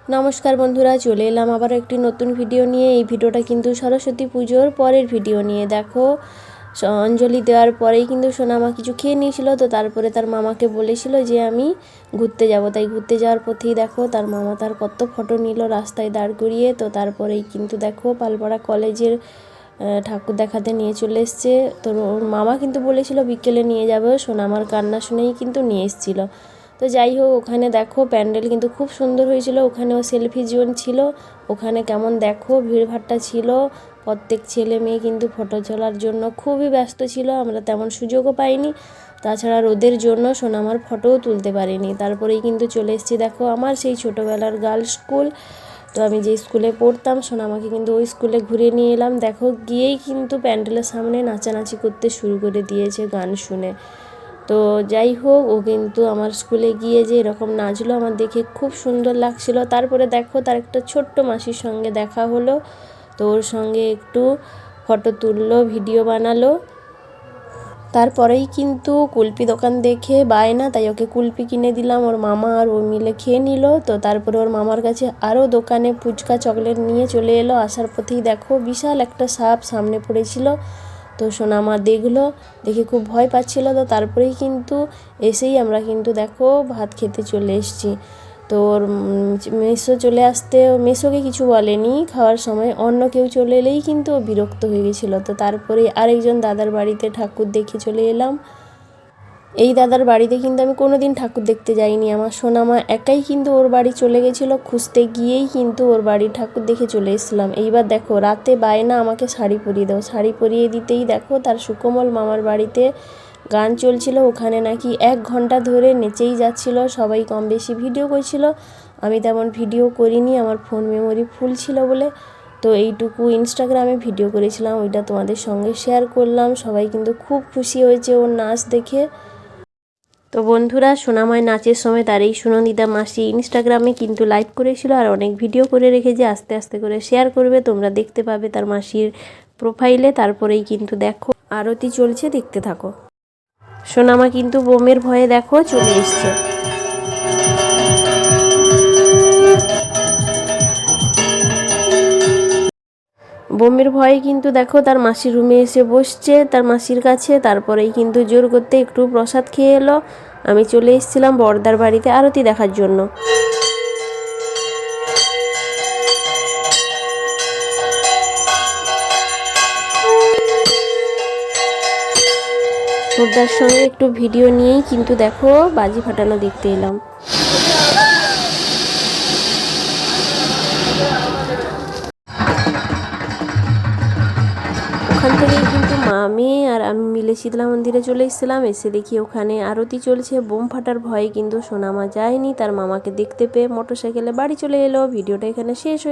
নমস্কার বন্ধুরা, চলে এলাম আবার একটি নতুন ভিডিও নিয়ে। এই ভিডিওটা কিন্তু সরস্বতী পুজোর পরের ভিডিও নিয়ে। দেখো, অঞ্জলি দেওয়ার পরেই কিন্তু সোনামা কিছু খেয়ে নিয়েছিল, তো তারপরে তার মামাকে বলেছিল যে আমি ঘুরতে যাব। তাই ঘুরতে যাওয়ার পথেই দেখো তার মামা তার কত ফটো নিল রাস্তায় দাঁড় করিয়ে। তো তারপরেই কিন্তু দেখো পালপাড়া কলেজের ঠাকুর দেখাতে নিয়ে চলে এসছে। তো ওর মামা কিন্তু বলেছিল বিকেলে নিয়ে যাবে, সোনামার কান্না শুনেই কিন্তু নিয়ে এসেছিলো। তো যাই হোক, ওখানে দেখো প্যান্ডেল কিন্তু খুব সুন্দর হয়েছিল। ওখানেও সেলফি জোন ছিল। ওখানে কেমন দেখো ভিড়ভাট্টা ছিল, প্রত্যেক ছেলে মেয়ে কিন্তু ফটো তোলার জন্য খুবই ব্যস্ত ছিল। আমরা তেমন সুযোগও পাইনি, তাছাড়া রোদের জন্য সোনামার ফটোও তুলতে পারিনি। তারপরেই কিন্তু চলে এসেছি দেখো আমার সেই ছোটোবেলার গার্লস স্কুল। তো আমি যে স্কুলে পড়তাম, সোনামাকে কিন্তু ওই স্কুলে ঘুরে নিয়ে এলাম। দেখো গিয়েই কিন্তু প্যান্ডেলের সামনে নাচানাচি করতে শুরু করে দিয়েছে গান শুনে। তো যাই হোক, ও কিন্তু আমার স্কুলে গিয়ে যে এরকম নাচলো আমার দেখে খুব সুন্দর লাগছিল। তারপরে দেখো তার একটা ছোট্ট মাসির সঙ্গে দেখা হলো, তো ওর সঙ্গে একটু ফটো তুললো, ভিডিও বানালো। তারপরেই কিন্তু কুলপি দোকান দেখে বায়না, তাই ওকে কুলপি কিনে দিলাম। ওর মামা আর ও মিলে খেয়ে নিল। তো তারপরে ওর মামার কাছে আরও দোকানে ফুচকা চকলেট নিয়ে চলে এলো। আসার পথেই দেখো বিশাল একটা সাপ সামনে পড়েছিল। তো সোনামা দেখলো, দেখে খুব ভয় পাচ্ছিল। তো তারপরেই কিন্তু এসেই আমরা কিন্তু দেখো ভাত খেতে চলে এসেছি। তো ওর মেসো চলে আসতে মেসোকে কিছু বলেনি খাওয়ার সময়, অন্য কেউ চলে এলেই কিন্তু ও বিরক্ত হয়ে গেছিলো। তো তারপরে আরেকজন দাদার বাড়িতে ঠাকুর দেখে চলে এলাম। এই দাদার বাড়িতে কিন্তু আমি কোনো দিন ঠাকুর দেখতে যাইনি। আমার সোনামা একাই কিন্তু ওর বাড়ি চলে গেছিলো, খুঁজতে গিয়েই কিন্তু ওর বাড়ি ঠাকুর দেখে চলে এসেছিলাম। এইবার দেখো রাতে বায়না আমাকে শাড়ি পরিয়ে দাও, শাড়ি পরিয়ে দিতেই দেখো তার সুকোমল মামার বাড়িতে গান চলছিল। ওখানে নাকি 1 ঘন্টা ধরে নেচেই যাচ্ছিল, সবাই কম বেশি ভিডিও করছিল। আমি তেমন ভিডিও করিনি, আমার ফোন মেমোরি ফুল ছিল বলে। তো এইটুকু ইনস্টাগ্রামে ভিডিও করেছিলাম, ওইটা তোমাদের সঙ্গে শেয়ার করলাম। সবাই কিন্তু খুব খুশি হয়েছে ওর নাচ দেখে। তো বন্ধুরা, সোনাময় নাচের সময় তার এই সুনন্দিতা মাসি ইনস্টাগ্রামে কিন্তু লাইভ করেছিল আর অনেক ভিডিও করে রেখেছে, আস্তে আস্তে করে শেয়ার করবে, তোমরা দেখতে পাবে তার মাসির প্রোফাইলে। তারপরেই কিন্তু দেখো আরতি চলছে, দেখতে থাকো। সোনামা কিন্তু বোমের ভয়ে দেখো চলে এসছে। বোমের ভয়ে কিন্তু দেখো তার মাসির রুমে এসে বসছে তার মাসির কাছে। তারপরেই কিন্তু জোর করতে একটু প্রসাদ খেয়ে এলো। আমি চলে এসেছিলাম বড়দার বাড়িতে আরতি দেখার জন্য। বড়দার সঙ্গে একটু ভিডিও নিয়েই কিন্তু দেখো বাজি ফাটানো দেখতে এলাম। ওখান থেকেই কিন্তু মেয়ে আর আমি মিলে শীতলা মন্দিরে চলে এসেছিলাম। এসে দেখি ওখানে আরতি চলছে। বোম ফাটার ভয়ে কিন্তু সোনামা যায়নি, তার মামাকে দেখতে পেয়ে মোটরসাইকেলে বাড়ি চলে এলো। ভিডিওটা এখানে শেষ হয়ে